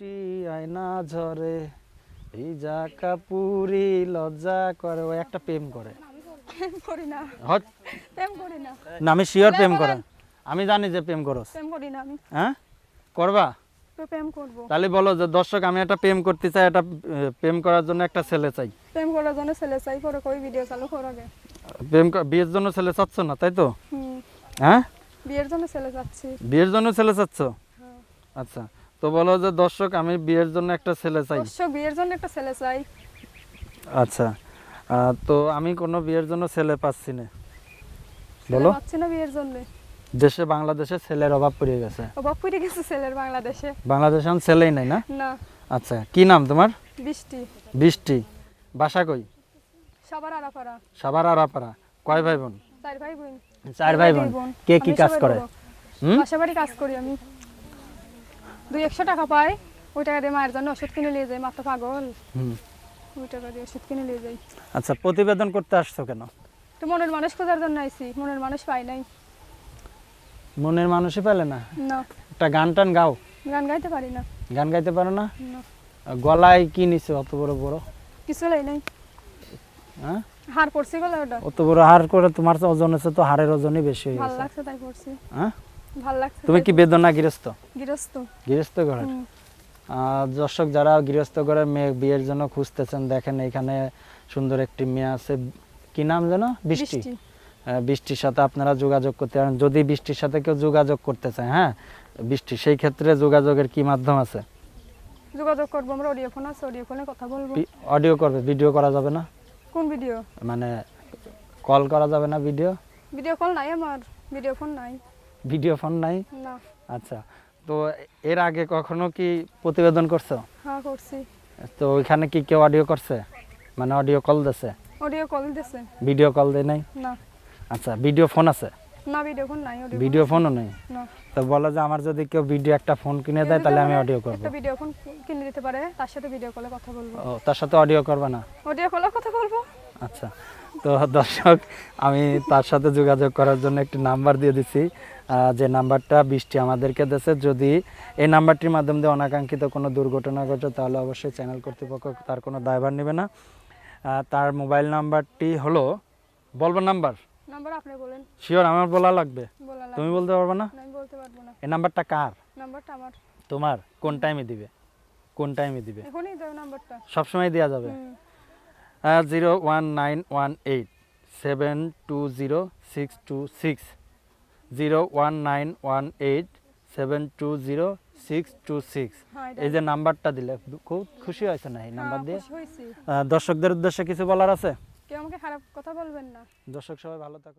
বৃষ্টি আয়না ঝরে ভিজা কাপুরি লজ্জা করে, ও একটা প্রেম করে। প্রেম করি না, হট প্রেম করি না, না, আমি শিওর প্রেম করে, আমি জানি যে প্রেম করস। প্রেম করি না আমি। হ্যাঁ করবা? তো প্রেম করব। তাহলে বলো যে দর্শক আমি একটা প্রেম করতে চাই, একটা প্রেম করার জন্য একটা ছেলে চাই। প্রেম করার জন্য ছেলে চাই, পরে কই ভিডিও চালু কর আগে। বিয়ের জন্য ছেলে চাচ্ছ না তাই তো? হুম, হ্যাঁ বিয়ের জন্য ছেলে চাচ্ছি। বিয়ের জন্য ছেলে চাচ্ছ? হ্যাঁ। আচ্ছা, তো বলো যে দর্শক আমি বিয়ের জন্য একটা ছেলে চাই। অবশ্য বিয়ের জন্য একটা ছেলে চাই। আচ্ছা, তো আমি কোনো বিয়ের জন্য ছেলে পাচ্ছি না। ছেলে বলো। পাচ্ছি না বিয়ের জন্য। দেশে বাংলাদেশে ছেলের অভাব পড়ে গেছে। অভাব পড়ে গেছে ছেলের বাংলাদেশে। বাংলাদেশে এখন ছেলেই নাই না? না। আচ্ছা, কি নাম তোমার? বৃষ্টি। বৃষ্টি। বাসা কই? সবার আরাপাড়া। সাভার আরাপাড়া। কয় ভাই বোন? 4 ভাই বোন। 4 ভাই বোন। কে কি কাজ করে? বাসা বাড়ি কাজ করি আমি। 200-100 টাকা পাই, ওই টাকা দিয়ে মায়ের জন্য ওষুধ কিনে নিয়ে যাই, মা তো পাগল। ওই টাকা দিয়ে ওষুধ কিনে নিয়ে যাই। আচ্ছা, প্রতিবেদন করতে আসছো কেন? তো মনের মানুষ খোঁজার জন্য আইছি, মনের মানুষ পাই নাই। মনের মানুষই পেলে না? না। একটা গান টান গাও। গান গাইতে পারি না। গান গাইতে পারো না? না। গলায় কি নিছো অত বড় বড়? কিছু লাই নাই। হ্যাঁ, হার পড়ছি গলা ওটা। অত বড় হার করে তোমার তো ওজন আছে, তো হাড়ের ওজনই বেশি হয়ে ভাল গেছে। লাগছে তাই পড়ছি। হ্যাঁ, ভাল লাগছে। তুমি কি বেদনা গৃহস্থ? গৃহস্থ। গৃহস্থ ঘরের। হুম। দর্শক যারা গৃহস্থ ঘরের মেয়ে বিয়ের জন্য খুঁজতেছেন, দেখেন এখানে সুন্দর একটি মেয়ে আছে। কি নাম যেন? বৃষ্টি। বৃষ্টির সাথে আপনারা যোগাযোগ করতে পারেন, যদি বৃষ্টির সাথে কেউ যোগাযোগ করতে চায়। হ্যাঁ বৃষ্টি, সেই ক্ষেত্রে যোগাযোগের কি মাধ্যম আছে? যোগাযোগ করবো আমরা, অডিও ফোন আছে, অডিও ফোনে কথা বলবো। অডিও করবে, ভিডিও করা যাবে না? কোন ভিডিও? মানে কল করা যাবে না? ভিডিও? ভিডিও কল নাই আমার, ভিডিও ফোন নাই। ভিডিও ফোন নাই? না। আচ্ছা, তো এর আগে কখনো কি প্রতিবেদন করছো? হ্যাঁ করছি। তো ওইখানে কি কেউ অডিও করছে, মানে অডিও কল দিছে? অডিও কল দিছে। ভিডিও কল দেয় নাই? না। আচ্ছা, ভিডিও ফোন আছে? না, ভিডিও ফোন নাই। ভিডিও ফোনও নেই? না। তো বলো যে আমার যদি কেউ ভিডিও একটা ফোন কিনে দেয় তাহলে আমি অডিও করব। একটা ভিডিও ফোন কিনে দিতে পারে, তার সাথে ভিডিও কলে কথা বলবো। ও, তার সাথে অডিও করবে না? অডিও কলে কথা বলবো। আচ্ছা, তো দর্শক আমি তার সাথে যোগাযোগ করার জন্য একটি নাম্বার দিয়ে দিচ্ছি, যে নাম্বারটা বৃষ্টি আমাদেরকে দিয়েছে। যদি এই নাম্বারটির মাধ্যমে দিয়ে অনাকাঙ্ক্ষিত কোনো দুর্ঘটনা ঘটে তাহলে অবশ্যই চ্যানেল কর্তৃপক্ষ তার কোনো দায়ভার নেবে না। তার মোবাইল নাম্বারটি হলো, বলবো নাম্বার? নাম্বার আপনি বলেন। শিওর আমার বলা লাগবে? বলা লাগবে। তুমি বলতে পারবে না? আমি বলতে পারবো না। এই নাম্বারটা কার? নাম্বারটা আমার। তোমার? কোন টাইমে দিবে? কোন টাইমে দিবে? এখনই দাও নাম্বারটা। সবসময় দেওয়া যাবে? 01918720626, 01918720626। এই যে নাম্বারটা দিলে খুব খুশি হয়েছে না এই নাম্বার দিয়ে? খুশি হইছি। দর্শকদের উদ্দেশ্যে কিছু বলার আছে? কেউ আমাকে খারাপ কথা বলবেন না। দর্শক সবাই ভালো থাকুন।